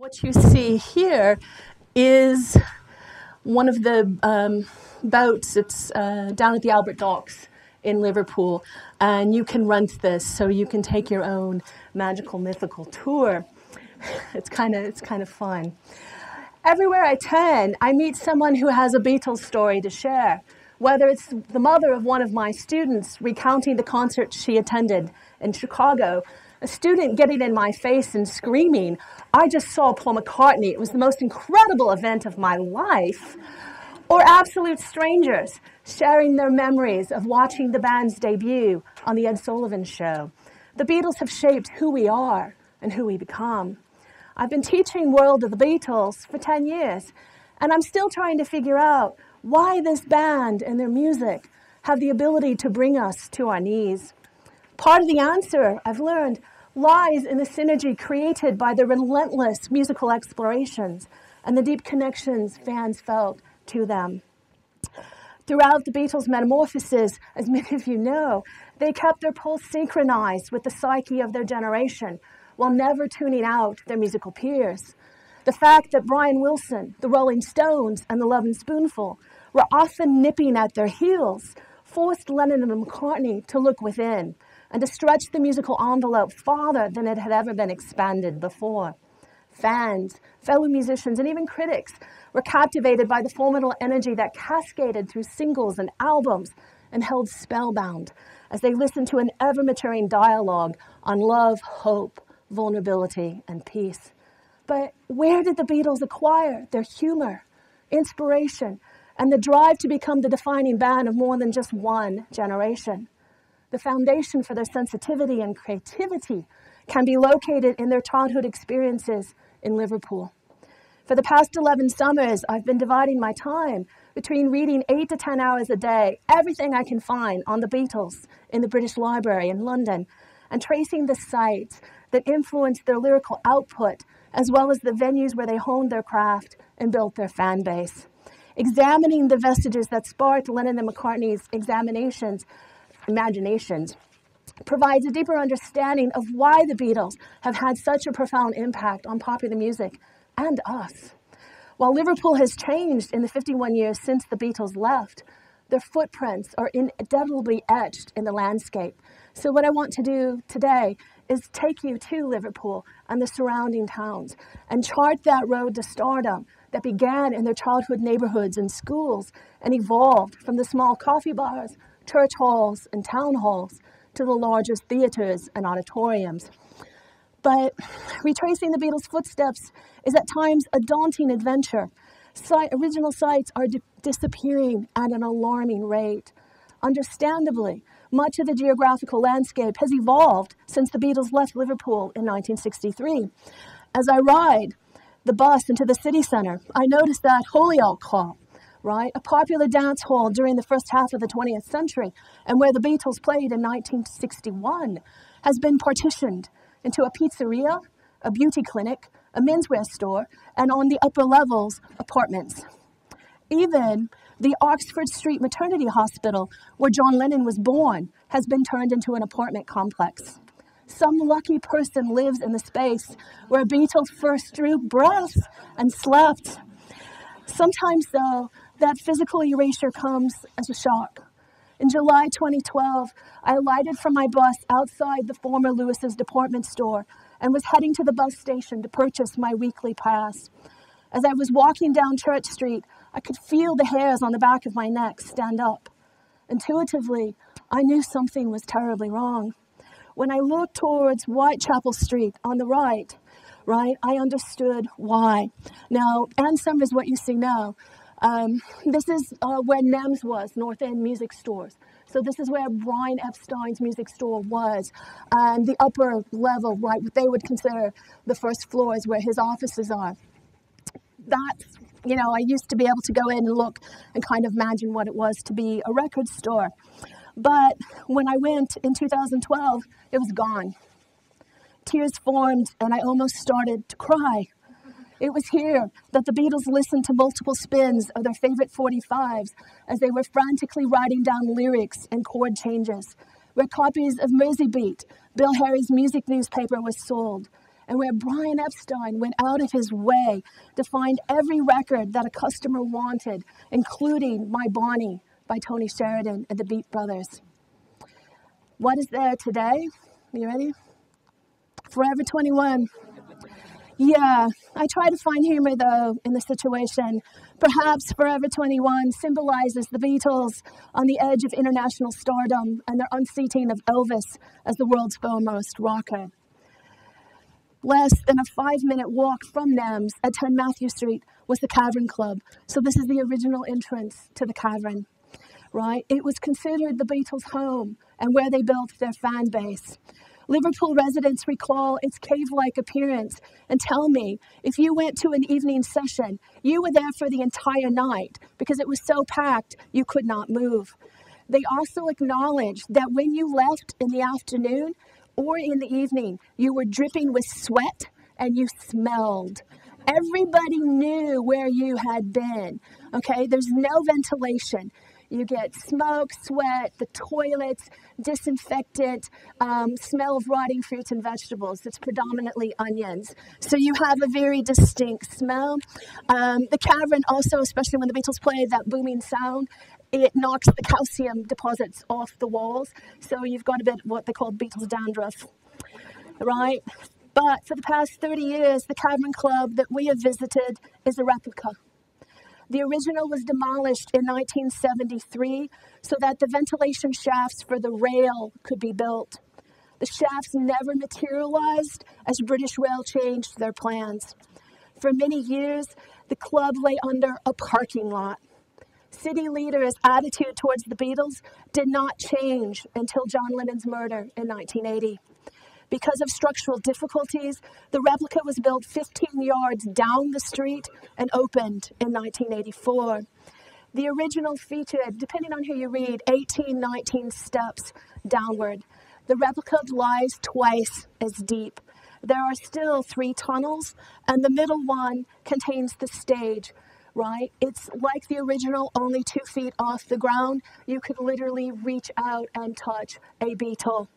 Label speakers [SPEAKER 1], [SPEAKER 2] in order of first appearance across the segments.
[SPEAKER 1] What you see here is one of the boats. It's down at the Albert Docks in Liverpool, and you can rent this, so you can take your own magical, mythical tour. It's kind of fun. Everywhere I turn, I meet someone who has a Beatles story to share. Whether it's the mother of one of my students recounting the concert she attended in Chicago, a student getting in my face and screaming, "I just saw Paul McCartney. It was the most incredible event of my life." Or absolute strangers sharing their memories of watching the band's debut on The Ed Sullivan Show. The Beatles have shaped who we are and who we become. I've been teaching World of the Beatles for 10 years, and I'm still trying to figure out why this band and their music have the ability to bring us to our knees. Part of the answer, I've learned, lies in the synergy created by the relentless musical explorations and the deep connections fans felt to them. Throughout the Beatles' metamorphosis, as many of you know, they kept their pulse synchronized with the psyche of their generation while never tuning out their musical peers. The fact that Brian Wilson, the Rolling Stones, and the Lovin' Spoonful were often nipping at their heels forced Lennon and McCartney to look within and to stretch the musical envelope farther than it had ever been expanded before. Fans, fellow musicians, and even critics were captivated by the formidable energy that cascaded through singles and albums and held spellbound as they listened to an ever-maturing dialogue on love, hope, vulnerability, and peace. But where did the Beatles acquire their humor, inspiration, and the drive to become the defining band of more than just one generation? The foundation for their sensitivity and creativity can be located in their childhood experiences in Liverpool. For the past 11 summers, I've been dividing my time between reading 8 to 10 hours a day, everything I can find on the Beatles in the British Library in London, and tracing the sites that influenced their lyrical output, as well as the venues where they honed their craft and built their fan base. Examining the vestiges that sparked Lennon and McCartney's imaginations provides a deeper understanding of why the Beatles have had such a profound impact on popular music and us. While Liverpool has changed in the 51 years since the Beatles left, their footprints are indelibly etched in the landscape. So what I want to do today is take you to Liverpool and the surrounding towns and chart that road to stardom that began in their childhood neighborhoods and schools and evolved from the small coffee bars, church halls, and town halls to the largest theaters and auditoriums. But retracing the Beatles' footsteps is at times a daunting adventure. Original sites are disappearing at an alarming rate. Understandably, much of the geographical landscape has evolved since the Beatles left Liverpool in 1963. As I ride the bus into the city center, I notice that Holyoke Hall, right, a popular dance hall during the first half of the 20th century, and where the Beatles played in 1961, has been partitioned into a pizzeria, a beauty clinic, a menswear store, and on the upper levels, apartments. Even the Oxford Street Maternity Hospital, where John Lennon was born, has been turned into an apartment complex. Some lucky person lives in the space where Beatles first drew breath and slept. Sometimes, though, that physical erasure comes as a shock. In July 2012, I alighted from my bus outside the former Lewis's department store and was heading to the bus station to purchase my weekly pass. As I was walking down Church Street, I could feel the hairs on the back of my neck stand up. Intuitively, I knew something was terribly wrong. When I looked towards Whitechapel Street on the right, I understood why. Now, Ann Summers, what you see now, this is where NEMS was, North End Music Stores. So this is where Brian Epstein's music store was. And the upper level, right, what they would consider the first floor is where his offices are. That's, I used to be able to go in and look and kind of imagine what it was to be a record store. But when I went in 2012, it was gone. Tears formed and I almost started to cry. It was here that the Beatles listened to multiple spins of their favorite 45s as they were frantically writing down lyrics and chord changes, where copies of Mersey Beat, Bill Harry's music newspaper, was sold, and where Brian Epstein went out of his way to find every record that a customer wanted, including My Bonnie by Tony Sheridan and the Beat Brothers. What is there today? Are you ready? Forever 21. Yeah, I try to find humor, though, in the situation. Perhaps Forever 21 symbolizes the Beatles on the edge of international stardom and their unseating of Elvis as the world's foremost rocker. Less than a 5-minute walk from NEMS at 10 Matthew Street was the Cavern Club. So this is the original entrance to the Cavern, right? It was considered the Beatles' home and where they built their fan base. Liverpool residents recall its cave-like appearance and tell me if you went to an evening session, you were there for the entire night because it was so packed you could not move. They also acknowledged that when you left in the afternoon or in the evening, you were dripping with sweat and you smelled. Everybody knew where you had been, okay? There's no ventilation. You get smoke, sweat, the toilets, disinfectant, smell of rotting fruits and vegetables. It's predominantly onions. So you have a very distinct smell. The Cavern also, especially when the Beatles played that booming sound, it knocks the calcium deposits off the walls. So you've got a bit of what they call Beatles dandruff, right? But for the past 30 years, the Cavern Club that we have visited is a replica. The original was demolished in 1973 so that the ventilation shafts for the rail could be built. The shafts never materialized as British Rail changed their plans. For many years, the club lay under a parking lot. City leaders' attitude towards the Beatles did not change until John Lennon's murder in 1980. Because of structural difficulties, the replica was built 15 yards down the street and opened in 1984. The original featured, depending on who you read, 18, 19 steps downward. The replica lies twice as deep. There are still 3 tunnels, and the middle one contains the stage, right? It's like the original, only 2 feet off the ground. You could literally reach out and touch a Beatle.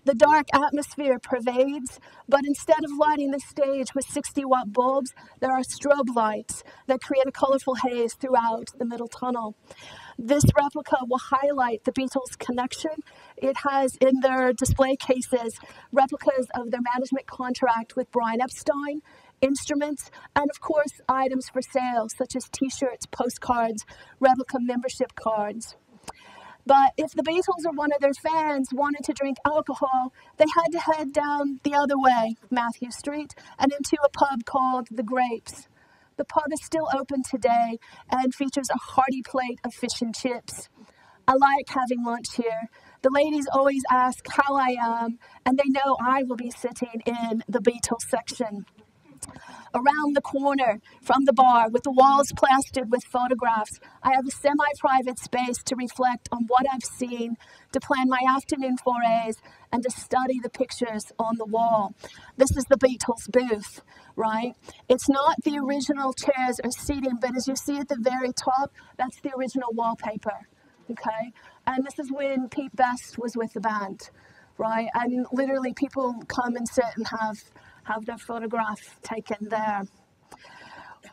[SPEAKER 1] The dark atmosphere pervades, but instead of lighting the stage with 60-watt bulbs, there are strobe lights that create a colorful haze throughout the middle tunnel. This replica will highlight the Beatles' connection. It has in their display cases replicas of their management contract with Brian Epstein, instruments, and of course, items for sale, such as t-shirts, postcards, replica membership cards. But if the Beatles or one of their fans wanted to drink alcohol, they had to head down the other way, Matthew Street, and into a pub called The Grapes. The pub is still open today and features a hearty plate of fish and chips. I like having lunch here. The ladies always ask how I am, and they know I will be sitting in the Beatles section. Around the corner from the bar, with the walls plastered with photographs, I have a semi-private space to reflect on what I've seen, to plan my afternoon forays, and to study the pictures on the wall. This is the Beatles booth, right? It's not the original chairs or seating, but as you see at the very top, that's the original wallpaper, okay? And this is when Pete Best was with the band, right? And literally people come and sit and have their photograph taken there.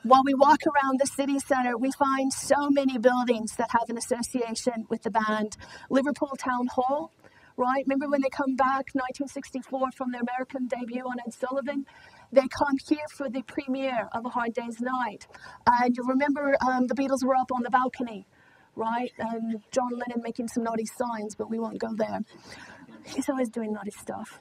[SPEAKER 1] While we walk around the city centre, we find so many buildings that have an association with the band. Liverpool Town Hall, right? Remember when they come back, 1964, from their American debut on Ed Sullivan? They come here for the premiere of A Hard Day's Night. And you'll remember the Beatles were up on the balcony, right? And John Lennon making some naughty signs, but we won't go there. He's always doing naughty stuff.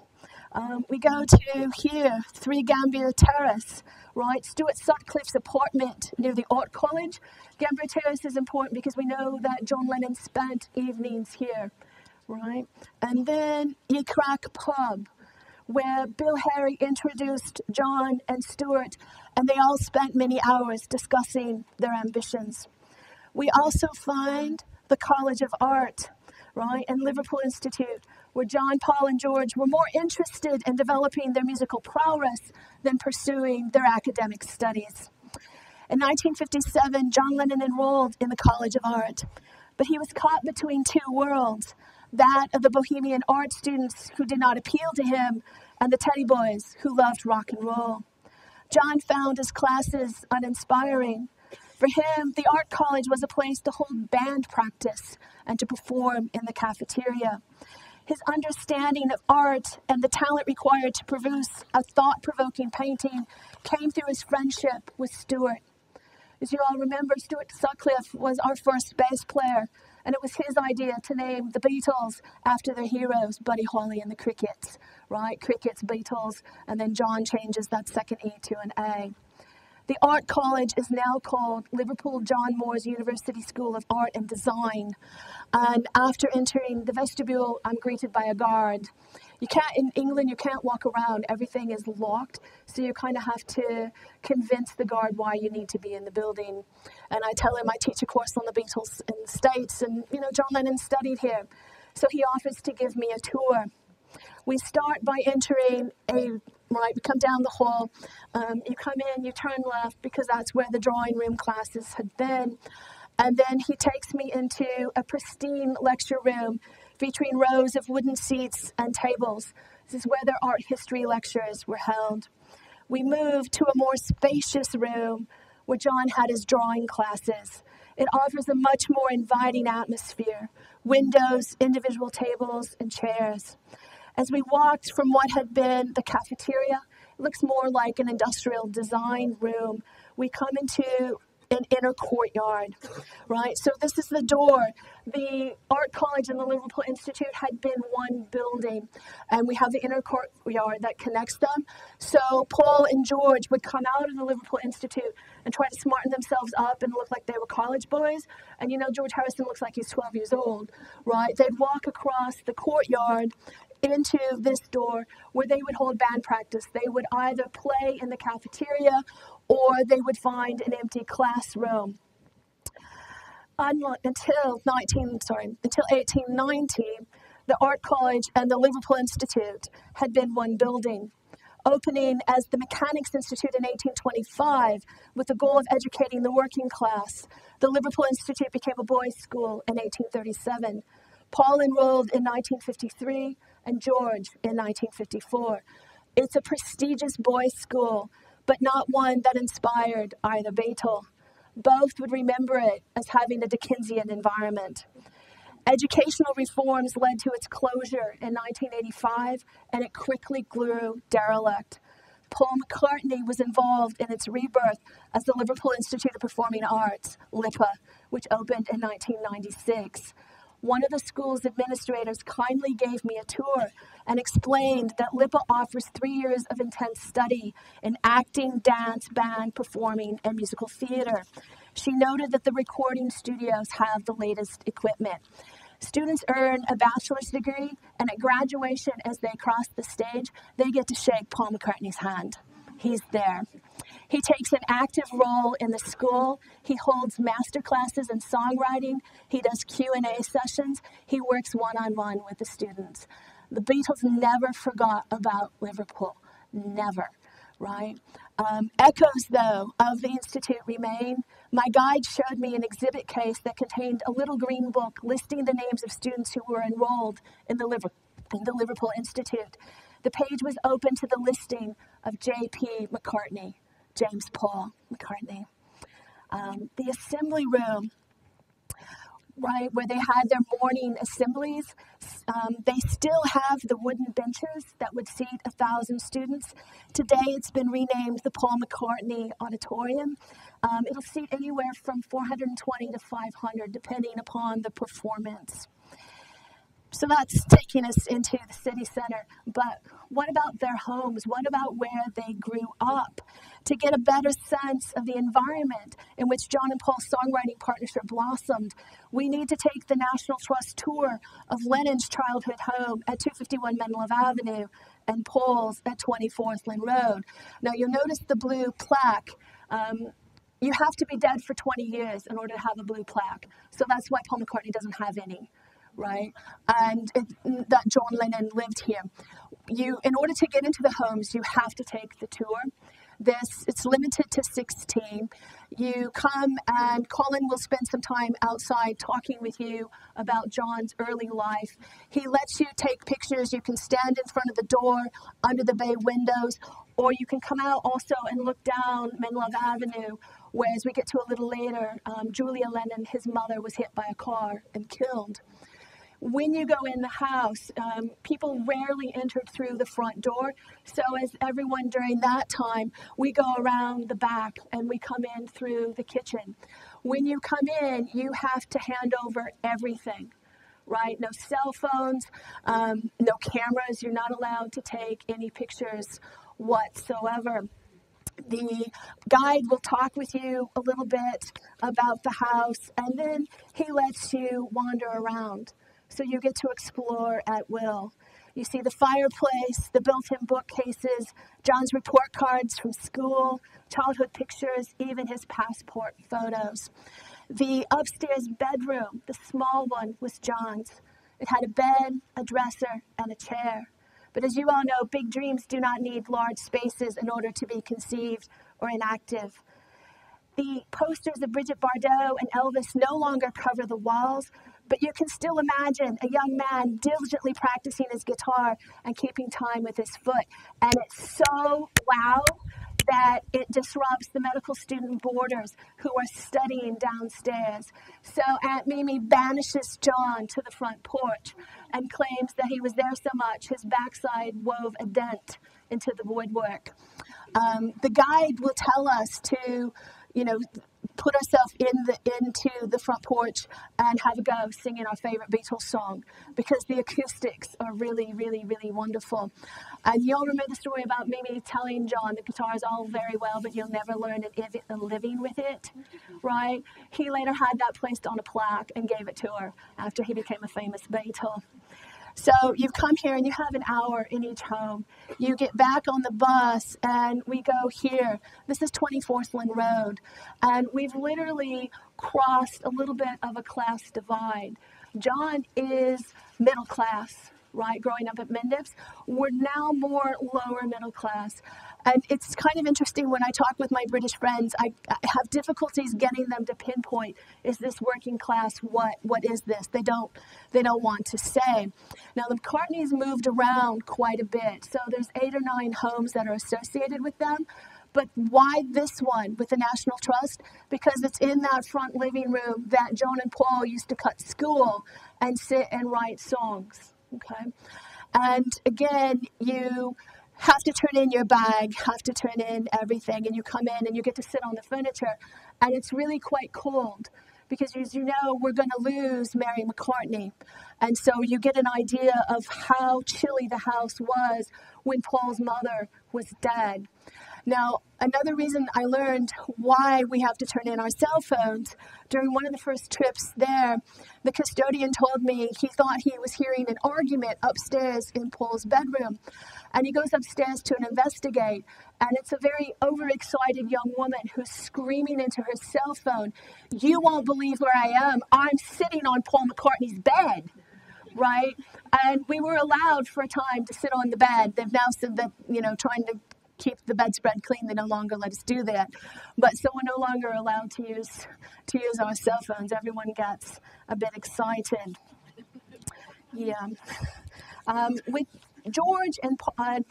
[SPEAKER 1] We go to here, 3 Gambier Terrace, right? Stuart Sutcliffe's apartment near the Art College. Gambier Terrace is important because we know that John Lennon spent evenings here, right? And then Ye Crack Pub, where Bill Harry introduced John and Stuart, and they all spent many hours discussing their ambitions. We also find the College of Art, right, and Liverpool Institute, where John, Paul, and George were more interested in developing their musical prowess than pursuing their academic studies. In 1957, John Lennon enrolled in the College of Art, but he was caught between 2 worlds, that of the bohemian art students who did not appeal to him, and the Teddy Boys who loved rock and roll. John found his classes uninspiring. For him, the art college was a place to hold band practice and to perform in the cafeteria. His understanding of art and the talent required to produce a thought-provoking painting came through his friendship with Stuart. As you all remember, Stuart Sutcliffe was our first bass player, and it was his idea to name the Beatles after their heroes, Buddy Holly and the Crickets, right? Crickets, Beatles, and then John changes that second E to an A. The art college is now called Liverpool John Moores University School of Art and Design. And after entering the vestibule, I'm greeted by a guard. In England, you can't walk around. Everything is locked. So you kind of have to convince the guard why you need to be in the building. And I tell him I teach a course on the Beatles in the States. And, John Lennon studied here. So he offers to give me a tour. We start by entering we come down the hall. You come in, you turn left because that's where the drawing room classes had been. And then he takes me into a pristine lecture room featuring rows of wooden seats and tables. This is where their art history lectures were held. We moved to a more spacious room where John had his drawing classes. It offers a much more inviting atmosphere, windows, individual tables, and chairs. As we walked from what had been the cafeteria, it looks more like an industrial design room. We come into an inner courtyard, right? So this is the door. The Art College and the Liverpool Institute had been one building, and we have the inner courtyard that connects them. So Paul and George would come out of the Liverpool Institute and try to smarten themselves up and look like they were college boys. And George Harrison looks like he's 12 years old, right? They'd walk across the courtyard into this door where they would hold band practice. They would either play in the cafeteria or they would find an empty classroom. Until 1890, the Art College and the Liverpool Institute had been one building. Opening as the Mechanics Institute in 1825 with the goal of educating the working class, the Liverpool Institute became a boys' school in 1837. Paul enrolled in 1953 and George in 1954. It's a prestigious boys' school, but not one that inspired either Beatle. Both would remember it as having a Dickensian environment. Educational reforms led to its closure in 1985, and it quickly grew derelict. Paul McCartney was involved in its rebirth as the Liverpool Institute of Performing Arts, LIPA, which opened in 1996. One of the school's administrators kindly gave me a tour and explained that LIPA offers 3 years of intense study in acting, dance, band, performing, and musical theater. She noted that the recording studios have the latest equipment. Students earn a bachelor's degree, and at graduation, as they cross the stage, they get to shake Paul McCartney's hand. He's there. He takes an active role in the school. He holds master classes in songwriting. He does Q&A sessions. He works one-on-one with the students. The Beatles never forgot about Liverpool. Never, right? Echoes, though, of the Institute remain. My guide showed me an exhibit case that contained a little green book listing the names of students who were enrolled in the Liverpool Institute. The page was open to the listing of J.P. McCartney, James Paul McCartney. The assembly room, right, where they had their morning assemblies, they still have the wooden benches that would seat 1,000 students. Today it's been renamed the Paul McCartney Auditorium. It'll seat anywhere from 420 to 500, depending upon the performance. So that's taking us into the city center. But what about their homes? What about where they grew up? To get a better sense of the environment in which John and Paul's songwriting partnership blossomed, we need to take the National Trust tour of Lennon's childhood home at 251 Menlove Avenue and Paul's at 24 Lynn Road. Now, you'll notice the blue plaque. You have to be dead for 20 years in order to have a blue plaque. So that's why Paul McCartney doesn't have any. Right, and that John Lennon lived here. In order to get into the homes, you have to take the tour. It's limited to 16. You come and Colin will spend some time outside talking with you about John's early life. He lets you take pictures. You can stand in front of the door under the bay windows, or you can come out also and look down Menlove Avenue, where as we get to a little later, Julia Lennon, his mother, was hit by a car and killed. When you go in the house, people rarely entered through the front door. So as everyone during that time, we go around the back and we come in through the kitchen. When you come in, you have to hand over everything, right? No cell phones, no cameras. You're not allowed to take any pictures whatsoever. The guide will talk with you a little bit about the house, and then he lets you wander around. So you get to explore at will. You see the fireplace, the built-in bookcases, John's report cards from school, childhood pictures, even his passport photos. The upstairs bedroom, the small one, was John's. It had a bed, a dresser, and a chair. But as you all know, big dreams do not need large spaces in order to be conceived or enacted. The posters of Brigitte Bardot and Elvis no longer cover the walls, but you can still imagine a young man diligently practicing his guitar and keeping time with his foot. And it's so wow that it disrupts the medical student boarders who are studying downstairs. So Aunt Mimi banishes John to the front porch and claims that he was there so much his backside wove a dent into the woodwork. The guide will tell us to, put ourselves into the front porch and have a go singing our favorite Beatles song, because the acoustics are really, really, really wonderful. And you all remember the story about Mimi telling John the guitar is all very well, but you'll never learn living with it, right? He later had that placed on a plaque and gave it to her after he became a famous Beatle. So you've come here and you have an hour in each home. You get back on the bus and we go here. This is 24th Lynn Road. And we've literally crossed a little bit of a class divide. John is middle class, right, growing up at Mendips. We're now more lower middle class. And it's kind of interesting when I talk with my British friends, I have difficulties getting them to pinpoint, is this working class? What is this? They don't want to say. Now, the McCartneys moved around quite a bit. So there's 8 or 9 homes that are associated with them. But why this one with the National Trust? Because it's in that front living room that Joan and Paul used to cut school and sit and write songs. Okay? And again, you have to turn in your bag, have to turn in everything, and you come in and you get to sit on the furniture, and it's really quite cold because, as you know, we're going to lose Mary McCartney, and so you get an idea of how chilly the house was when Paul's mother was dead. Now, another reason I learned why we have to turn in our cell phones, during one of the first trips there, the custodian told me he thought he was hearing an argument upstairs in Paul's bedroom. And he goes upstairs to investigate, and it's a very overexcited young woman who's screaming into her cell phone, "You won't believe where I am. I'm sitting on Paul McCartney's bed." Right? And we were allowed for a time to sit on the bed. They've now said that, trying to keep the bedspread clean, they no longer let us do that. But so we're no longer allowed to use our cell phones. Everyone gets a bit excited. Yeah. With George and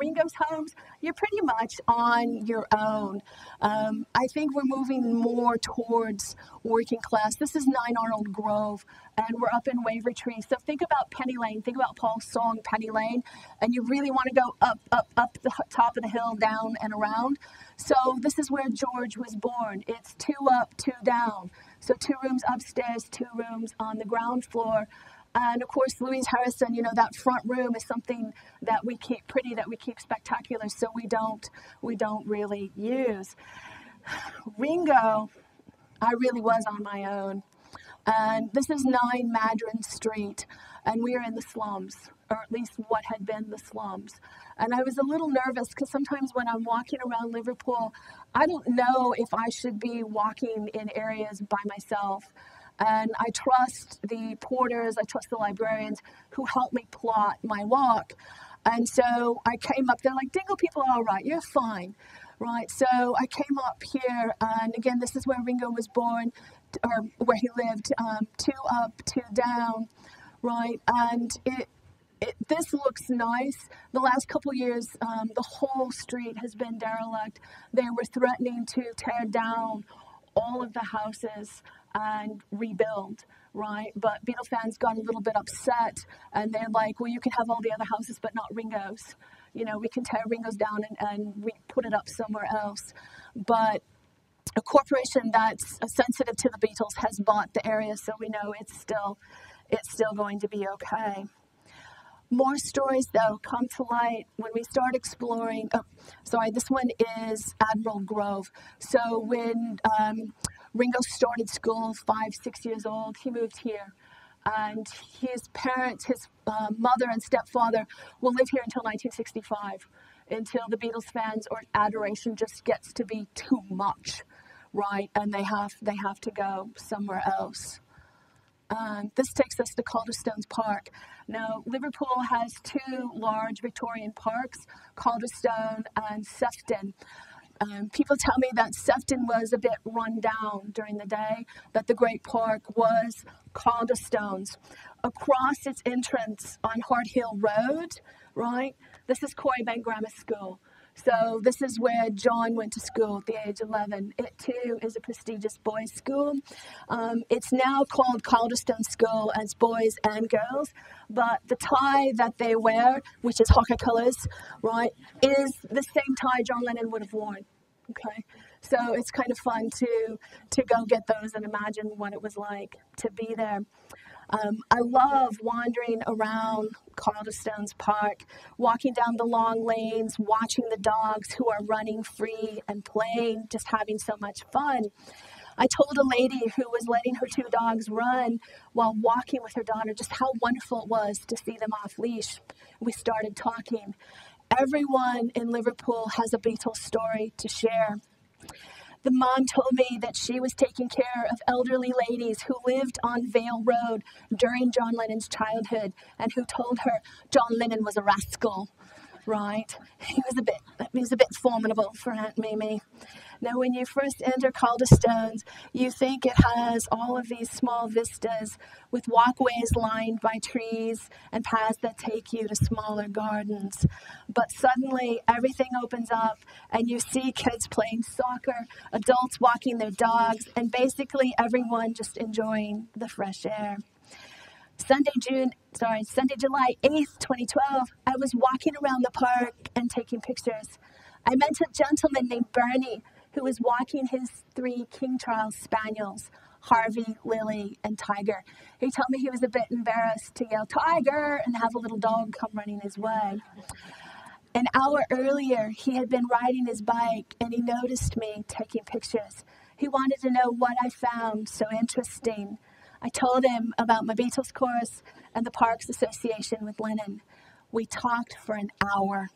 [SPEAKER 1] Ringo's homes, you're pretty much on your own. I think we're moving more towards working class. This is 9 Arnold Grove, and we're up in Wavertree. So think about Penny Lane. Think about Paul's song, Penny Lane, and you really want to go up the top of the hill, down and around. So this is where George was born. It's 2 up, 2 down. So 2 rooms upstairs, 2 rooms on the ground floor. And of course, Louise Harrison, that front room is something that we keep pretty, that we keep spectacular, so we don't really use. Ringo, I really was on my own. And this is 9 Madron Street, and we are in the slums, or at least what had been the slums. And I was a little nervous because sometimes when I'm walking around Liverpool, I don't know if I should be walking in areas by myself. And I trust the porters, I trust the librarians who help me plot my walk. And so I came up there like, Dingle people are all right, you're fine. right? So I came up here, and again, this is where Ringo was born, or where he lived, 2 up, 2 down, right? And this looks nice. The last couple years, the whole street has been derelict. They were threatening to tear down all of the houses and rebuild, right? But Beatle fans got a little bit upset, and they're like, well, you can have all the other houses, but not Ringo's. You know, we can tear Ringo's down and put it up somewhere else. But a corporation that's sensitive to the Beatles has bought the area, so we know it's still going to be okay. More stories, though, come to light when we start exploring. This one is Admiral Grove. So when Ringo started school, 5, 6 years old, he moved here. And his parents, his mother and stepfather, will live here until 1965, until the Beatles fans or adoration just gets to be too much, right? And they have to go somewhere else. This takes us to Calderstones Park. Now, Liverpool has 2 large Victorian parks, Calderstone and Sefton. People tell me that Sefton was a bit run down during the day, that the Great Park was Calderstones. Across its entrance on Hart Hill Road, right, this is Coreybank Grammar School. So this is where John went to school at the age of 11. It, too, is a prestigious boys' school. It's now called Calderstone School as boys and girls, but the tie that they wear, which is Hawkeye colors, right, is the same tie John Lennon would have worn, okay? So it's kind of fun to go get those and imagine what it was like to be there. I love wandering around Calderstones Park, walking down the long lanes, watching the dogs who are running free and playing, just having so much fun. I told a lady who was letting her 2 dogs run while walking with her daughter just how wonderful it was to see them off leash. We started talking. Everyone in Liverpool has a Beatles story to share. The mom told me that she was taking care of elderly ladies who lived on Vale Road during John Lennon's childhood and who told her John Lennon was a rascal, right? He was a bit formidable for Aunt Mimi. Now, when you first enter Calderstones, you think it has all of these small vistas with walkways lined by trees and paths that take you to smaller gardens. But suddenly, everything opens up, and you see kids playing soccer, adults walking their dogs, and basically everyone just enjoying the fresh air. Sunday, July 8th, 2012, I was walking around the park and taking pictures. I met a gentleman named Bernie who was walking his 3 King Charles Spaniels, Harvey, Lily, and Tiger. He told me he was a bit embarrassed to yell, "Tiger," and have a little dog come running his way. An hour earlier, he had been riding his bike, and he noticed me taking pictures. He wanted to know what I found so interesting. I told him about my Beatles course and the park's association with Lennon. We talked for an hour.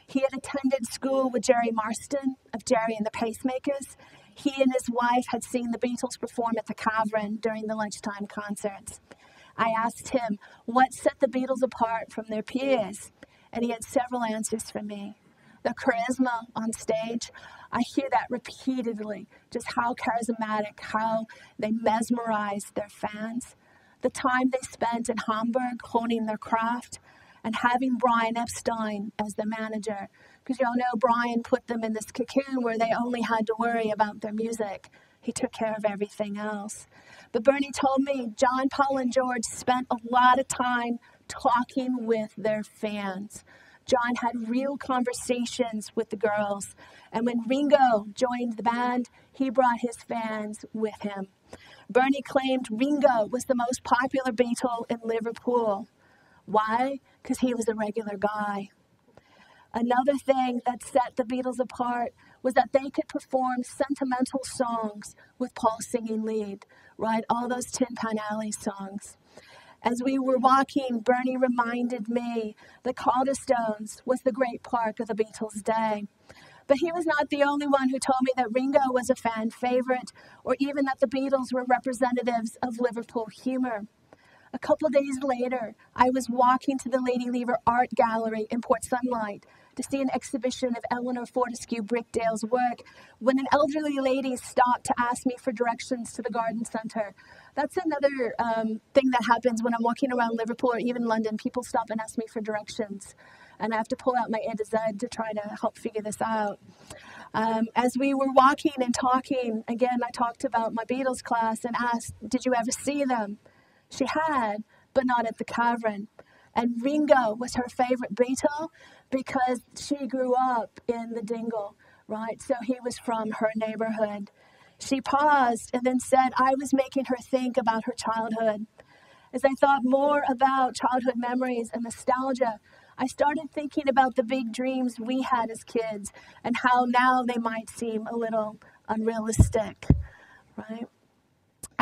[SPEAKER 1] He had attended school with Jerry Marston of Jerry and the Pacemakers. He and his wife had seen the Beatles perform at the Cavern during the lunchtime concerts. I asked him what set the Beatles apart from their peers, and he had several answers for me. The charisma on stage, I hear that repeatedly, just how charismatic, how they mesmerized their fans. The time they spent in Hamburg honing their craft, and having Brian Epstein as the manager. Because y'all know Brian put them in this cocoon where they only had to worry about their music. He took care of everything else. But Bernie told me John, Paul, and George spent a lot of time talking with their fans. John had real conversations with the girls. And when Ringo joined the band, he brought his fans with him. Bernie claimed Ringo was the most popular Beatle in Liverpool. Why? Because he was a regular guy. Another thing that set the Beatles apart was that they could perform sentimental songs with Paul singing lead, right? All those Tin Pan Alley songs. As we were walking, Bernie reminded me that Calderstones was the great park of the Beatles' day. But he was not the only one who told me that Ringo was a fan favorite, or even that the Beatles were representatives of Liverpool humor. A couple of days later, I was walking to the Lady Lever Art Gallery in Port Sunlight to see an exhibition of Eleanor Fortescue Brickdale's work when an elderly lady stopped to ask me for directions to the garden centre. That's another thing that happens when I'm walking around Liverpool or even London. People stop and ask me for directions, and I have to pull out my A to Z to try to help figure this out. As we were walking and talking, again, I talked about my Beatles class and asked, did you ever see them? She had, but not at the Cavern. And Ringo was her favorite Beatle because she grew up in the Dingle, right? So he was from her neighborhood. She paused and then said, I was making her think about her childhood. As I thought more about childhood memories and nostalgia, I started thinking about the big dreams we had as kids and how now they might seem a little unrealistic, right?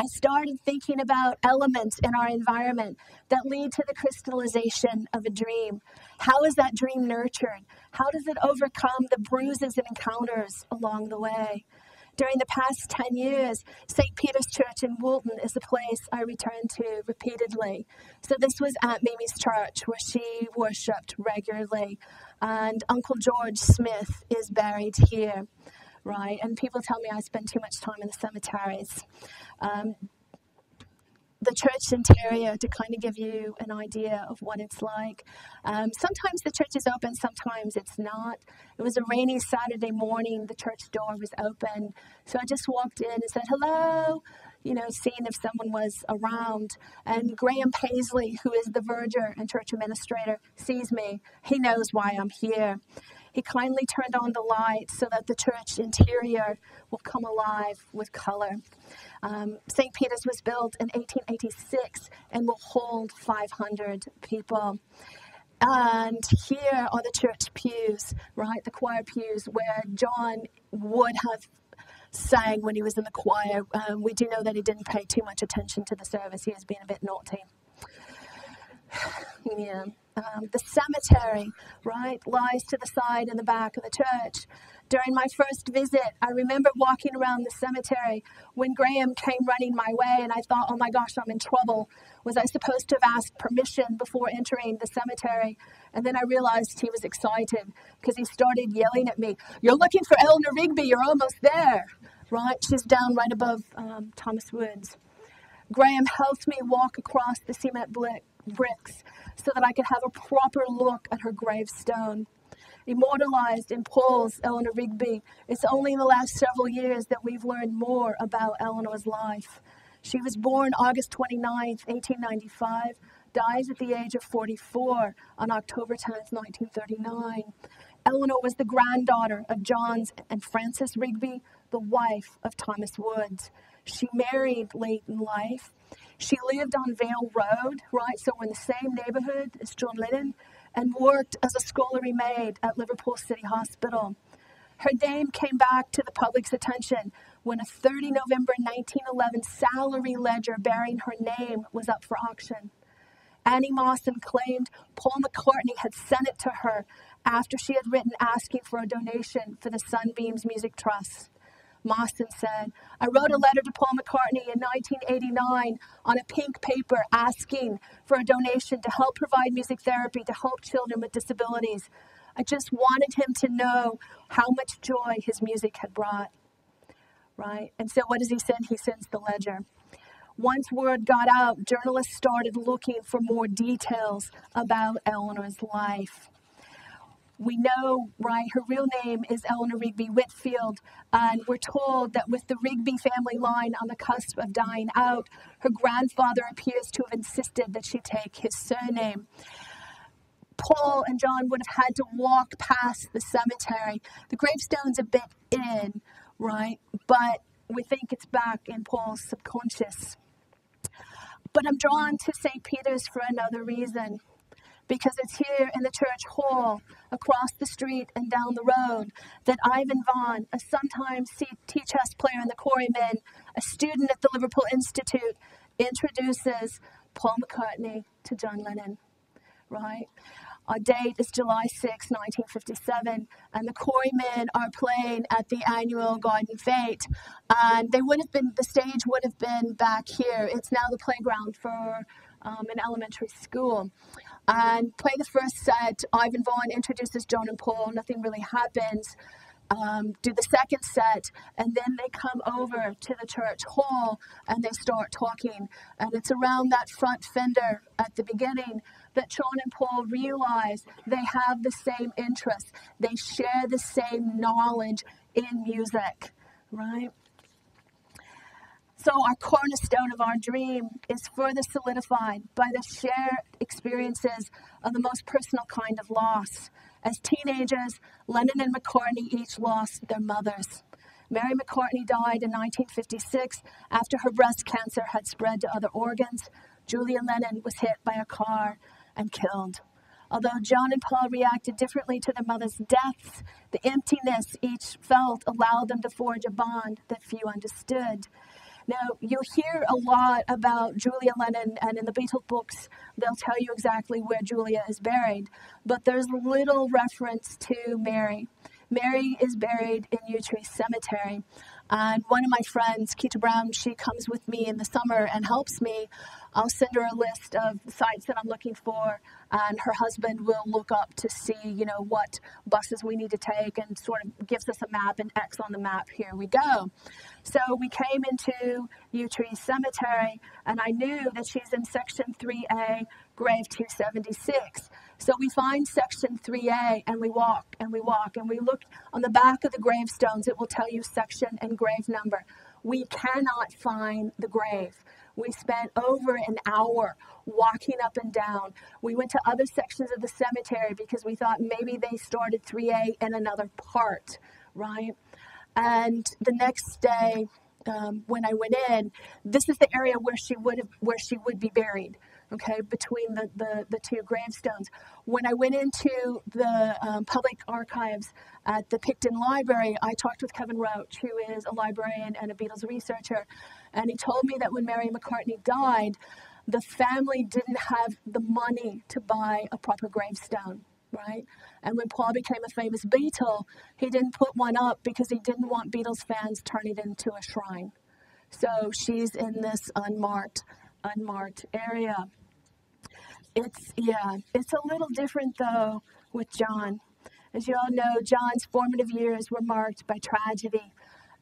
[SPEAKER 1] I started thinking about elements in our environment that lead to the crystallization of a dream. How is that dream nurtured? How does it overcome the bruises and encounters along the way? During the past 10 years, St. Peter's Church in Woolton is a place I return to repeatedly. So this was Aunt Mimi's church where she worshipped regularly. And Uncle George Smith is buried here, right? And people tell me I spend too much time in the cemeteries. The church interior, to kind of give you an idea of what it's like. Sometimes the church is open, sometimes it's not. It was a rainy Saturday morning. The church door was open. So I just walked in and said, hello, seeing if someone was around. And Graham Paisley, who is the verger and church administrator, sees me. He knows why I'm here. He kindly turned on the light so that the church interior will come alive with color. St. Peter's was built in 1886 and will hold 500 people. And here are the church pews, right? The choir pews where John would have sang when he was in the choir. We do know that he didn't pay too much attention to the service. He was being a bit naughty. Yeah. The cemetery, right, lies to the side and the back of the church. During my first visit, I remember walking around the cemetery when Graham came running my way, and I thought, oh my gosh, I'm in trouble. Was I supposed to have asked permission before entering the cemetery? And then I realized he was excited because he started yelling at me, you're looking for Eleanor Rigby, you're almost there, right? She's down right above Thomas Woods. Graham helped me walk across the cement bricks so that I could have a proper look at her gravestone. Immortalized in Paul's Eleanor Rigby, it's only in the last several years that we've learned more about Eleanor's life. She was born August 29th, 1895, dies at the age of 44 on October 10th, 1939. Eleanor was the granddaughter of John and Frances Rigby, the wife of Thomas Woods. She married late in life. She lived on Vale Road, right, so we're in the same neighborhood as John Lennon, and worked as a scullery maid at Liverpool City Hospital. Her name came back to the public's attention when a 30 November 1911 salary ledger bearing her name was up for auction. Annie Mawson claimed Paul McCartney had sent it to her after she had written asking for a donation for the Sunbeams Music Trust. Mawson said, I wrote a letter to Paul McCartney in 1989 on a pink paper asking for a donation to help provide music therapy to help children with disabilities. I just wanted him to know how much joy his music had brought, right? And so what does he send? He sends the ledger. Once word got out, journalists started looking for more details about Eleanor's life. We know, right, her real name is Eleanor Rigby Whitfield, and we're told that with the Rigby family line on the cusp of dying out, her grandfather appears to have insisted that she take his surname. Paul and John would have had to walk past the cemetery. The gravestone's a bit in, right, but we think it's back in Paul's subconscious. But I'm drawn to St. Peter's for another reason. Because it's here in the church hall, across the street and down the road, that Ivan Vaughn, a sometime tea-chess player in the Quarrymen, a student at the Liverpool Institute, introduces Paul McCartney to John Lennon, right? Our date is July 6, 1957, and the Quarrymen are playing at the annual Garden Fete. And the stage would have been back here. It's now the playground for in elementary school. And play the first set. Ivan Vaughn introduces John and Paul. Nothing really happens. Do the second set, and then they come over to the church hall and they start talking. And it's around that front fender at the beginning that John and Paul realize they have the same interests. They share the same knowledge in music, right? So our cornerstone of our dream is further solidified by the shared experiences of the most personal kind of loss. As teenagers, Lennon and McCartney each lost their mothers. Mary McCartney died in 1956 after her breast cancer had spread to other organs. Julia Lennon was hit by a car and killed. Although John and Paul reacted differently to their mother's deaths, the emptiness each felt allowed them to forge a bond that few understood. Now, you'll hear a lot about Julia Lennon, and in the Beatles books, they'll tell you exactly where Julia is buried, but there's little reference to Mary. Mary is buried in Yew Tree Cemetery, and one of my friends, Keita Brown, she comes with me in the summer and helps me. I'll send her a list of sites that I'm looking for, and her husband will look up to see, what buses we need to take, and sort of gives us a map, and X on the map, here we go. So we came into Yew Tree Cemetery, and I knew that she's in Section 3A, grave 276. So we find Section 3A, and we walk, and we walk, and we look on the back of the gravestones. It will tell you section and grave number. We cannot find the grave. We spent over an hour walking up and down. We went to other sections of the cemetery because we thought maybe they started 3A in another part, right? And the next day, when I went in, this is the area where she would be buried. Okay, between the two gravestones. When I went into the public archives at the Picton Library, I talked with Kevin Roach, who is a librarian and a Beatles researcher, and he told me that when Mary McCartney died, the family didn't have the money to buy a proper gravestone, right? And when Paul became a famous Beatle, he didn't put one up because he didn't want Beatles fans turning it into a shrine. So she's in this unmarked area. It's a little different though with John. As you all know, John's formative years were marked by tragedy.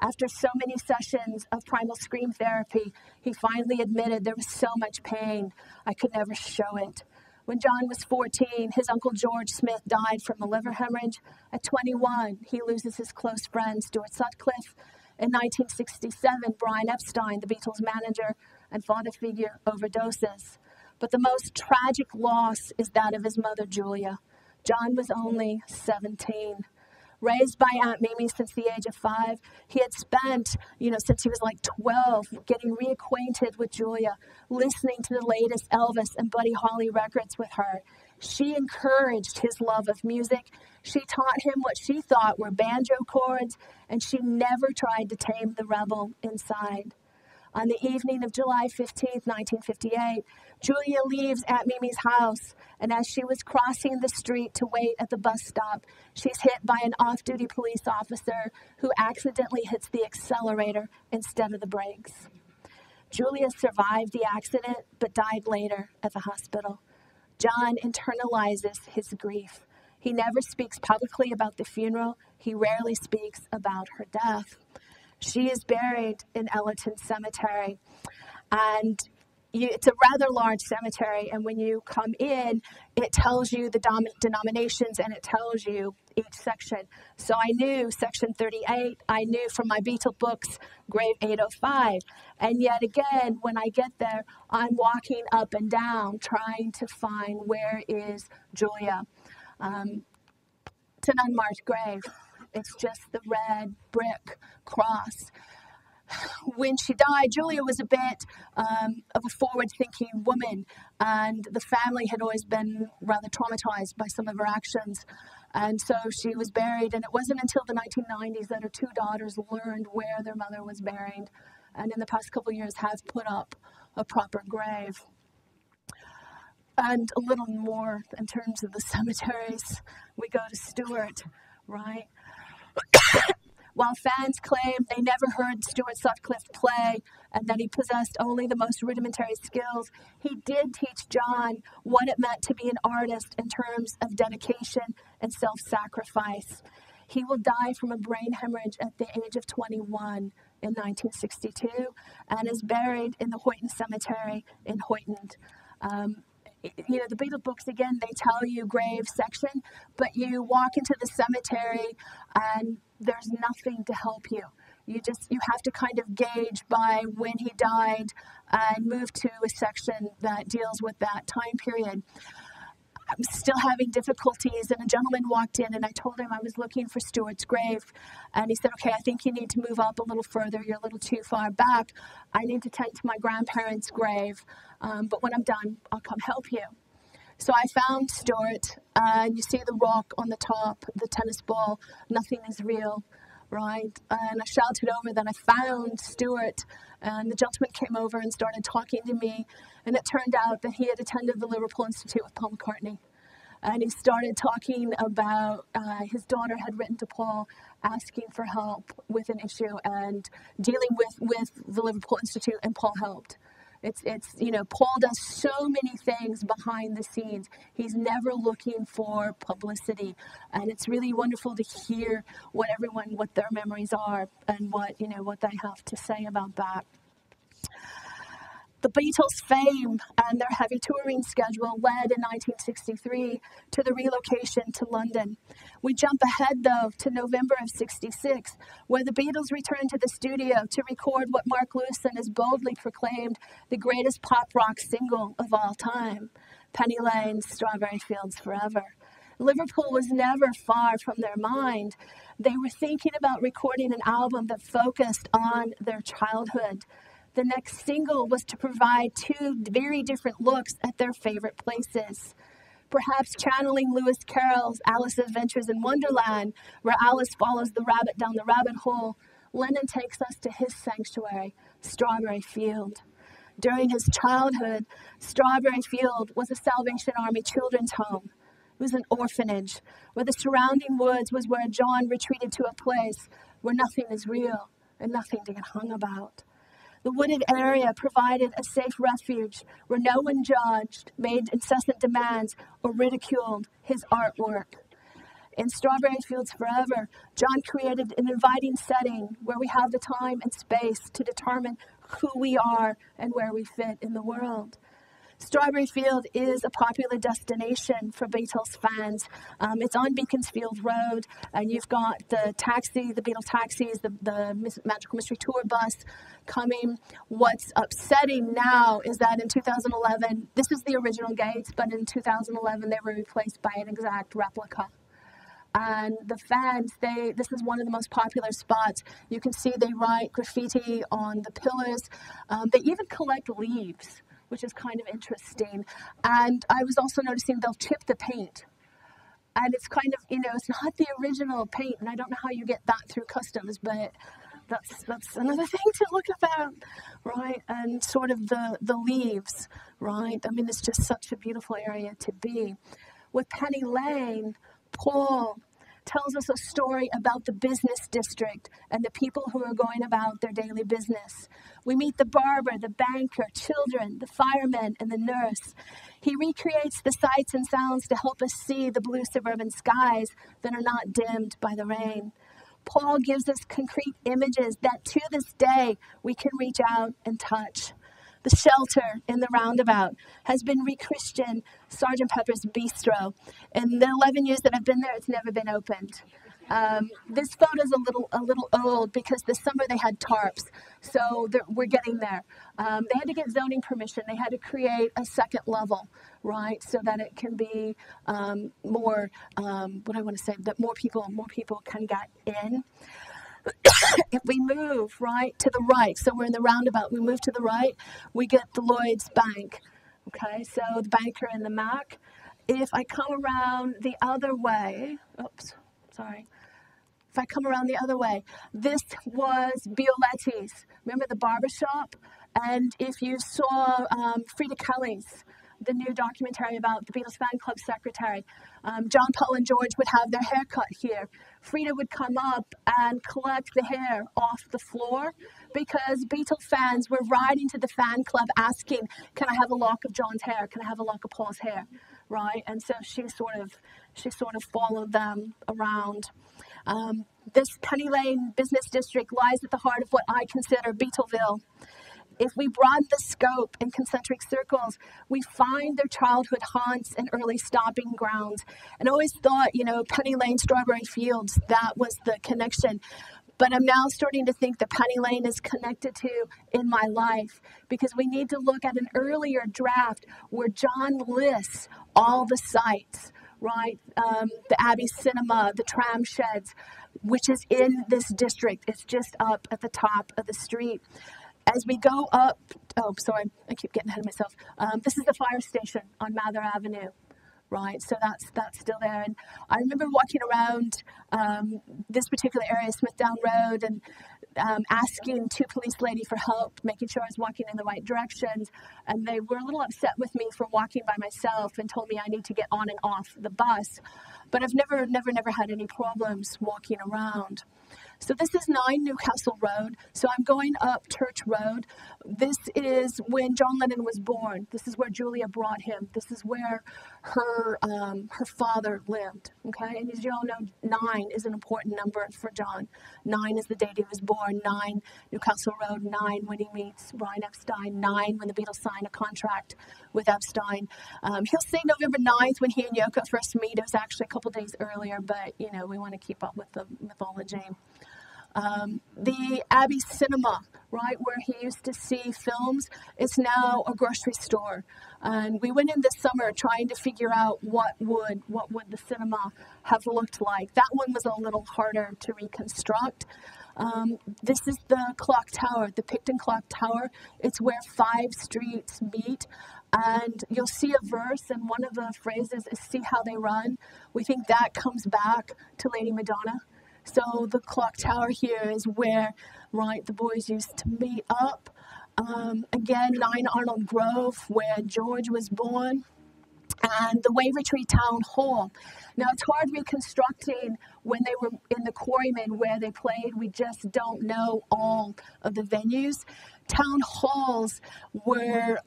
[SPEAKER 1] After so many sessions of primal scream therapy, he finally admitted there was so much pain, I could never show it. When John was 14, his uncle George Smith died from a liver hemorrhage. At 21, he loses his close friend Stuart Sutcliffe. In 1967, Brian Epstein, the Beatles' manager and father figure, overdoses. But the most tragic loss is that of his mother, Julia. John was only 17. Raised by Aunt Mimi since the age of 5, he had spent, since he was like 12, getting reacquainted with Julia, listening to the latest Elvis and Buddy Holly records with her. She encouraged his love of music. She taught him what she thought were banjo chords, and she never tried to tame the rebel inside. On the evening of July 15, 1958, Julia leaves Aunt Mimi's house, and as she was crossing the street to wait at the bus stop, she's hit by an off-duty police officer who accidentally hits the accelerator instead of the brakes. Julia survived the accident, but died later at the hospital. John internalizes his grief. He never speaks publicly about the funeral. He rarely speaks about her death. She is buried in Ellerton Cemetery, and it's a rather large cemetery, and when you come in, it tells you the denominations, and it tells you each section. So I knew Section 38, I knew from my Beatle books, grave 805, and yet again, when I get there, I'm walking up and down trying to find where is Julia. It's an unmarked grave. It's just the red brick cross. When she died, Julia was a bit of a forward-thinking woman, and the family had always been rather traumatized by some of her actions. And so she was buried, and it wasn't until the 1990s that her two daughters learned where their mother was buried, and in the past couple of years have put up a proper grave. And a little more in terms of the cemeteries. We go to Stuart, right? While fans claim they never heard Stuart Sutcliffe play and that he possessed only the most rudimentary skills, he did teach John what it meant to be an artist in terms of dedication and self-sacrifice. He will die from a brain hemorrhage at the age of 21 in 1962 and is buried in the Hoyton Cemetery in Hoyton. The Beatles books, again, they tell you grave section, but you walk into the cemetery and there's nothing to help you. You have to kind of gauge by when he died and move to a section that deals with that time period. I'm still having difficulties, and a gentleman walked in, and I told him I was looking for Stuart's grave, and he said, okay, I think you need to move up a little further. You're a little too far back. I need to tend to my grandparents' grave, but when I'm done, I'll come help you. So I found Stuart, and you see the rock on the top, the tennis ball, nothing is real, right? And I shouted over that I found Stuart, and the gentleman came over and started talking to me, and it turned out that he had attended the Liverpool Institute with Paul McCartney. And he started talking about his daughter had written to Paul asking for help with an issue and dealing with the Liverpool Institute, and Paul helped. Paul does so many things behind the scenes. He's never looking for publicity. And it's really wonderful to hear what their memories are and what they have to say about that. The Beatles' fame and their heavy touring schedule led in 1963 to the relocation to London. We jump ahead, though, to November of '66, where the Beatles returned to the studio to record what Mark Lewison has boldly proclaimed the greatest pop rock single of all time, Penny Lane's Strawberry Fields Forever. Liverpool was never far from their mind. They were thinking about recording an album that focused on their childhood. The next single was to provide two very different looks at their favorite places. Perhaps channeling Lewis Carroll's Alice's Adventures in Wonderland, where Alice follows the rabbit down the rabbit hole, Lennon takes us to his sanctuary, Strawberry Field. During his childhood, Strawberry Field was a Salvation Army children's home. It was an orphanage, where the surrounding woods was where John retreated to a place where nothing is real and nothing to get hung about. The wooded area provided a safe refuge where no one judged, made incessant demands, or ridiculed his artwork. In Strawberry Fields Forever, John created an inviting setting where we have the time and space to determine who we are and where we fit in the world. Strawberry Field is a popular destination for Beatles fans. It's on Beaconsfield Road, and you've got the Beatles taxis, the Magical Mystery Tour bus coming. What's upsetting now is that in 2011, this is the original gates, but in 2011 they were replaced by an exact replica. And the fans, this is one of the most popular spots. You can see they write graffiti on the pillars. They even collect leaves, which is kind of interesting. And I was also noticing they'll chip the paint. And it's kind of, it's not the original paint, and I don't know how you get that through customs, but that's another thing to look about, right? And sort of the leaves, right? I mean, it's just such a beautiful area to be. With Penny Lane, Paul tells us a story about the business district and the people who are going about their daily business. We meet the barber, the banker, children, the fireman, and the nurse. He recreates the sights and sounds to help us see the blue suburban skies that are not dimmed by the rain. Paul gives us concrete images that to this day we can reach out and touch. The shelter in the roundabout has been rechristened Sgt. Pepper's Bistro. In the 11 years that I've been there, it's never been opened. This photo's a little old because this summer they had tarps, so we're getting there. They had to get zoning permission. They had to create a second level, right, so that it can be that more people can get in. If we move to the right, so we're in the roundabout, we move to the right, we get the Lloyd's Bank. Okay, so the banker and the Mac. If I come around the other way, if I come around the other way, this was Bioletti's. Remember the barber shop? And if you saw Frida Kahlo's the new documentary about the Beatles fan club secretary. John, Paul, and George would have their hair cut here. Frida would come up and collect the hair off the floor because Beatle fans were writing to the fan club asking, can I have a lock of John's hair? Can I have a lock of Paul's hair? Right? And so she sort of followed them around. This Penny Lane business district lies at the heart of what I consider Beatleville. If we broaden the scope in concentric circles, we find their childhood haunts and early stopping grounds. And I always thought, Penny Lane, Strawberry Fields, that was the connection. But I'm now starting to think that Penny Lane is connected to in my life because we need to look at an earlier draft where John lists all the sites, right? The Abbey Cinema, the tram sheds, which is in this district. It's just up at the top of the street. As we go up, I keep getting ahead of myself. This is the fire station on Mather Avenue, right? So that's still there. And I remember walking around this particular area, Smithdown Road, and asking two police ladies for help, making sure I was walking in the right directions. And they were a little upset with me for walking by myself and told me I need to get on and off the bus. But I've never had any problems walking around. So this is 9 Newcastle Road. So I'm going up Church Road. This is when John Lennon was born. This is where Julia brought him. This is where her father lived. Okay, and as you all know, 9 is an important number for John. 9 is the date he was born. 9 Newcastle Road. 9 when he meets Brian Epstein. 9 when the Beatles sign a contract with Epstein. He'll say November 9th when he and Yoko first meet. It was actually a couple days earlier, but we want to keep up with the mythology. The Abbey Cinema, right, where he used to see films, is now a grocery store. And we went in this summer trying to figure out what would the cinema have looked like. That one was a little harder to reconstruct. This is the clock tower, the Picton Clock Tower. It's where 5 streets meet. And you'll see a verse, and one of the phrases is, see how they run. We think that comes back to Lady Madonna. So the clock tower here is where, right, the boys used to meet up. Again, 9 Arnold Grove, where George was born. And the Wavertree Town Hall. Now, it's hard reconstructing when they were in the Quarrymen where they played. We just don't know all of the venues. Town halls were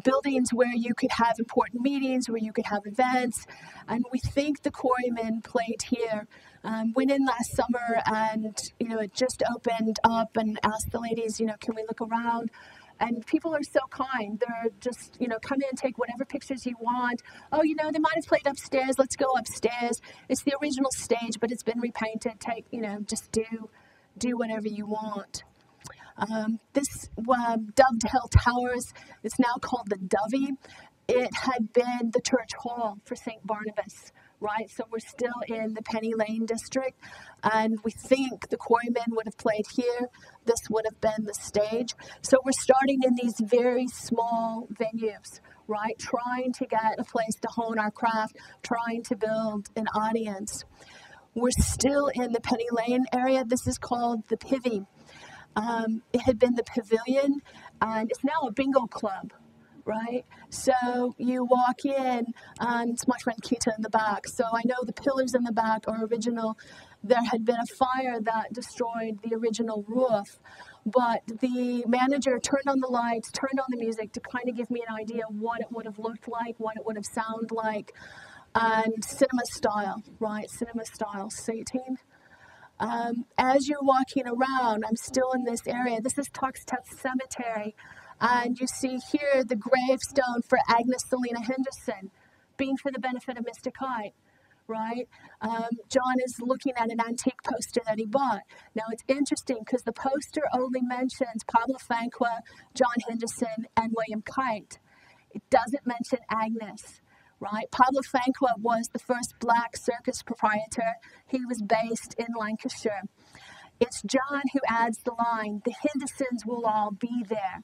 [SPEAKER 1] buildings where you could have important meetings, where you could have events. And we think the Quarrymen played here. Went in last summer and, it just opened up and asked the ladies, can we look around? And people are so kind. They're just, come in, take whatever pictures you want. Oh, they might have played upstairs. Let's go upstairs. It's the original stage, but it's been repainted. Take, just do whatever you want. This Dovedale Towers is now called the Dovey. It had been the church hall for St. Barnabas, right? So we're still in the Penny Lane district, and we think the Quarrymen would have played here. This would have been the stage. So we're starting in these very small venues, right? Trying to get a place to hone our craft, trying to build an audience. We're still in the Penny Lane area. This is called the Pivy. It had been the Pavilion, and it's now a bingo club, right? So you walk in, and it's my friend Kita in the back. So I know the pillars in the back are original. There had been a fire that destroyed the original roof, but the manager turned on the lights, turned on the music to kind of give me an idea of what it would have looked like, what it would have sounded like, and cinema style, right? Cinema style seating. As you're walking around, I'm still in this area. This is Tuxteth Cemetery. And you see here the gravestone for Agnes Selina Henderson, being for the benefit of Mr. Kite, right? John is looking at an antique poster that he bought. Now, it's interesting because the poster only mentions Pablo Fanqua, John Henderson, and William Kite. It doesn't mention Agnes. Right? Pablo Fanqua was the first black circus proprietor. He was based in Lancashire. It's John who adds the line, the Hendersons will all be there,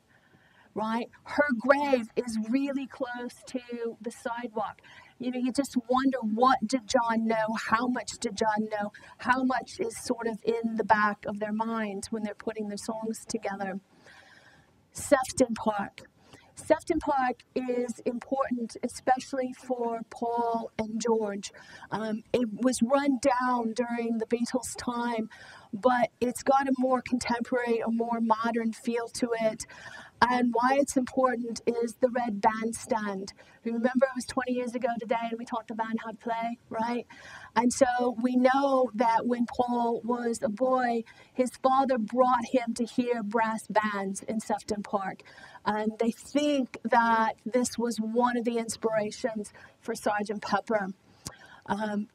[SPEAKER 1] right? Her grave is really close to the sidewalk. You just wonder, what did John know? How much did John know? How much is sort of in the back of their minds when they're putting their songs together? Sefton Park. Sefton Park is important, especially for Paul and George. It was run down during the Beatles' time, but it's got a more contemporary, a more modern feel to it. And why it's important is the red bandstand. Remember, it was 20 years ago today, and we taught the band how to play, right? And so we know that when Paul was a boy, his father brought him to hear brass bands in Sefton Park. And they think that this was one of the inspirations for Sgt. Pepper.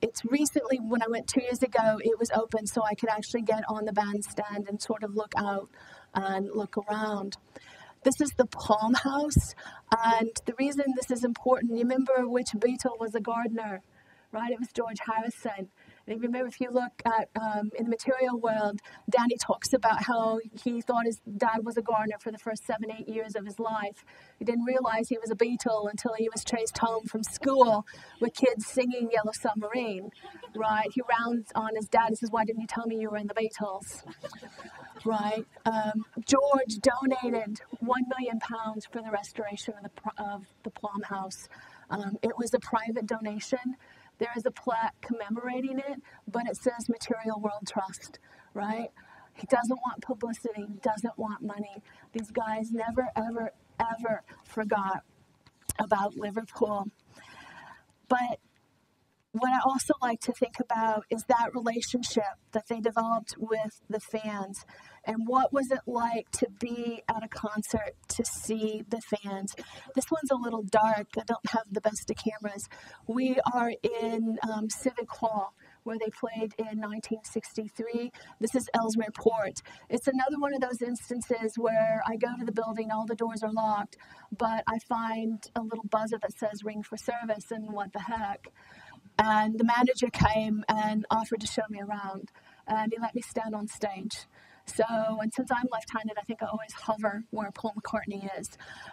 [SPEAKER 1] It's recently, when I went 2 years ago, it was open so I could actually get on the bandstand and sort of look out and look around. This is the Palm House, and the reason this is important, you remember which Beatle was a gardener, right? It was George Harrison. And remember, if you look at, in the material world, Danny talks about how he thought his dad was a gardener for the first 7-8 years of his life. He didn't realize he was a Beatle until he was chased home from school with kids singing Yellow Submarine, right? He rounds on his dad and says, "Why didn't you tell me you were in the Beatles?" Right? George donated £1 million for the restoration of the Plum House. It was a private donation. There is a plaque commemorating it, but it says Material World Trust, right? He doesn't want publicity, he doesn't want money. These guys never, ever, ever forgot about Liverpool. But what I also like to think about is that relationship that they developed with the fans. And what was it like to be at a concert to see the fans? This one's a little dark. I don't have the best of cameras. We are in Civic Hall, where they played in 1963. This is Ellesmere Port. It's another one of those instances where I go to the building, all the doors are locked, but I find a little buzzer that says ring for service, and what the heck. And the manager came and offered to show me around, and he let me stand on stage. So, and since I'm left-handed, I think I always hover where Paul McCartney is.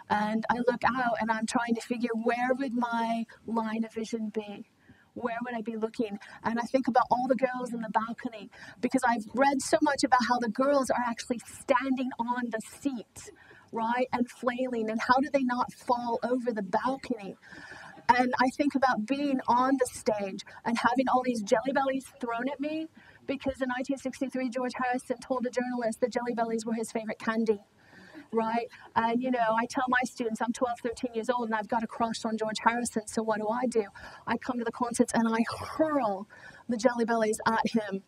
[SPEAKER 1] And I look out and I'm trying to figure, where would my line of vision be? Where would I be looking? And I think about all the girls in the balcony, because I've read so much about how the girls are actually standing on the seats, right, and flailing, and how do they not fall over the balcony? And I think about being on the stage and having all these Jelly Bellies thrown at me, because in 1963, George Harrison told a journalist that Jelly Bellies were his favorite candy, right? And, you know, I tell my students, I'm 12, 13 years old, and I've got a crush on George Harrison, so what do? I come to the concerts and I hurl the Jelly Bellies at him,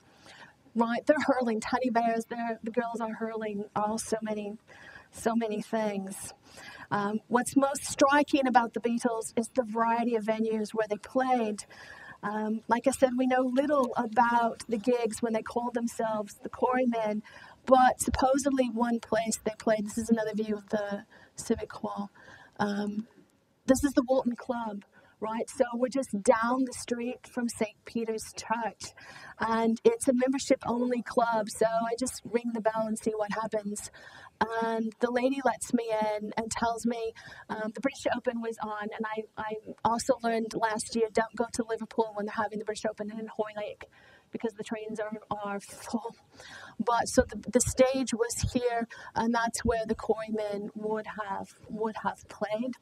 [SPEAKER 1] right? They're hurling teddy bears, the girls are hurling so many things. What's most striking about the Beatles is the variety of venues where they played. Like I said, we know little about the gigs when they called themselves the Quarrymen, but supposedly one place they played, this is another view of the Civic Hall. This is the Walton Club, right? So we're just down the street from St. Peter's Church, and it's a membership-only club, so I just ring the bell and see what happens. And the lady lets me in and tells me the British Open was on, and I also learned last year, don't go to Liverpool when they're having the British Open in Hoylake, because the trains are full. But so the stage was here, and that's where the Quarrymen would have played.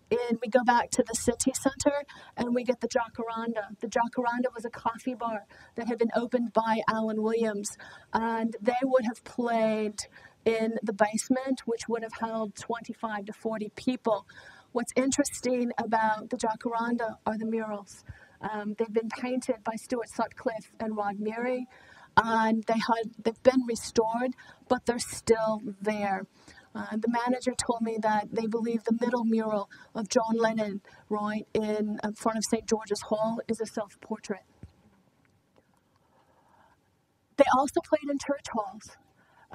[SPEAKER 1] And we go back to the city center, and we get the Jacaranda. The Jacaranda was a coffee bar that had been opened by Alan Williams, and they would have played in the basement, which would have held 25 to 40 people. What's interesting about the Jacaranda are the murals. They've been painted by Stuart Sutcliffe and Rod Murray, and they've been restored, but they're still there. The manager told me that they believe the middle mural of John Lennon, right, in front of St. George's Hall is a self-portrait. They also played in church halls.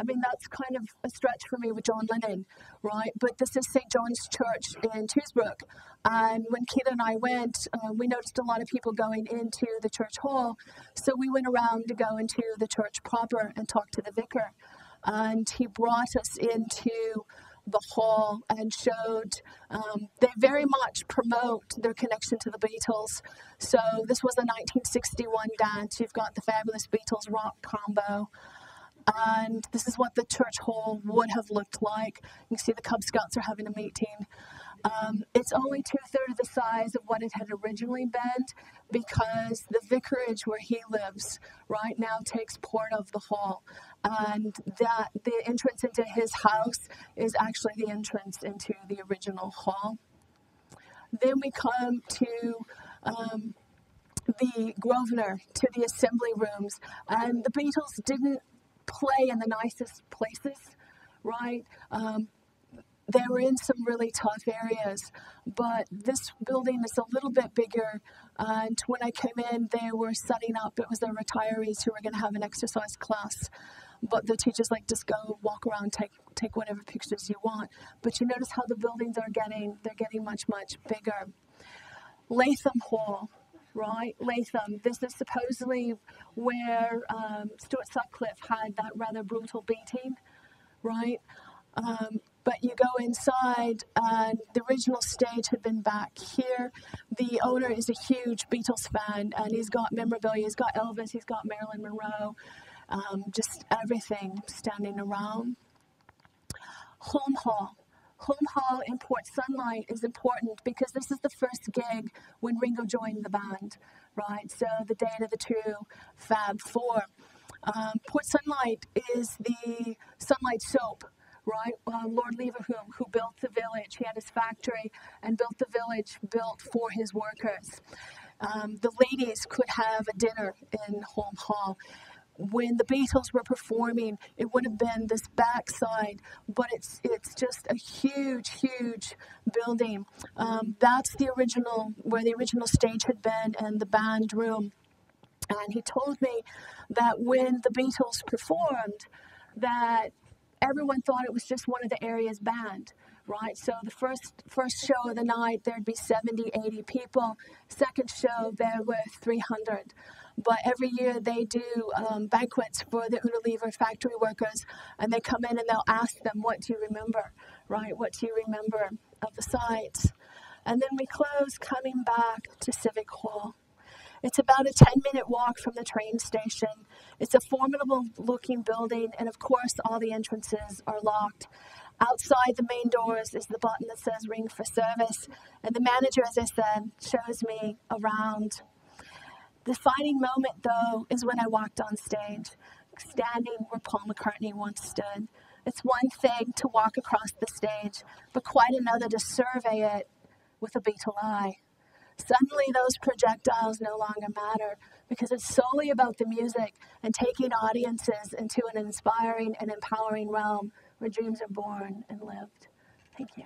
[SPEAKER 1] I mean, that's kind of a stretch for me with John Lennon, right? But this is St. John's Church in Tuesbrook. And when Keita and I went, we noticed a lot of people going into the church hall. So we went around to go into the church proper and talk to the vicar. And he brought us into the hall and showed they very much promote their connection to the Beatles. So this was a 1961 dance. You've got the fabulous Beatles rock combo. And this is what the church hall would have looked like. You can see the Cub Scouts are having a meeting. It's only 2/3 the size of what it had originally been because the vicarage where he lives right now takes part of the hall. And that the entrance into his house is actually the entrance into the original hall. Then we come to the Grosvenor, to the assembly rooms. And the Beatles didn't play in the nicest places, right? They were in some really tough areas, but this building is a little bit bigger. And when I came in, they were setting up, it was the retirees who were going to have an exercise class. But the teachers like, just go walk around, take whatever pictures you want. But you notice how the buildings are they're getting much, much bigger. Latham Hall, right? Latham. This is supposedly where Stuart Sutcliffe had that rather brutal beating, right? But you go inside, and the original stage had been back here. The owner is a huge Beatles fan, and he's got memorabilia. He's got Elvis, he's got Marilyn Monroe, just everything standing around. Home Hall. Home Hall in Port Sunlight is important because this is the first gig when Ringo joined the band, right? So the date of the true Fab Four. Port Sunlight is the Sunlight soap, right? Lord Leverhulme, who built the village, he had his factory and built the village built for his workers. The ladies could have a dinner in Home Hall. When the Beatles were performing, it would have been this backside, but it's just a huge, huge building. That's the original, where the original stage had been, and the band room. And he told me that when the Beatles performed, that everyone thought it was just one of the area's band, right? So the first show of the night, there'd be 70, 80 people. Second show, there were 300. But every year they do banquets for the Unilever factory workers, and they come in and they'll ask them, what do you remember, right? What do you remember of the sites? And then we close coming back to Civic Hall. It's about a 10-minute walk from the train station. It's a formidable looking building, and of course all the entrances are locked. Outside the main doors is the button that says ring for service, and the manager, as I said, shows me around. The defining moment, though, is when I walked on stage, standing where Paul McCartney once stood. It's one thing to walk across the stage, but quite another to survey it with a Beatle eye. Suddenly, those projectiles no longer matter because it's solely about the music and taking audiences into an inspiring and empowering realm where dreams are born and lived. Thank you.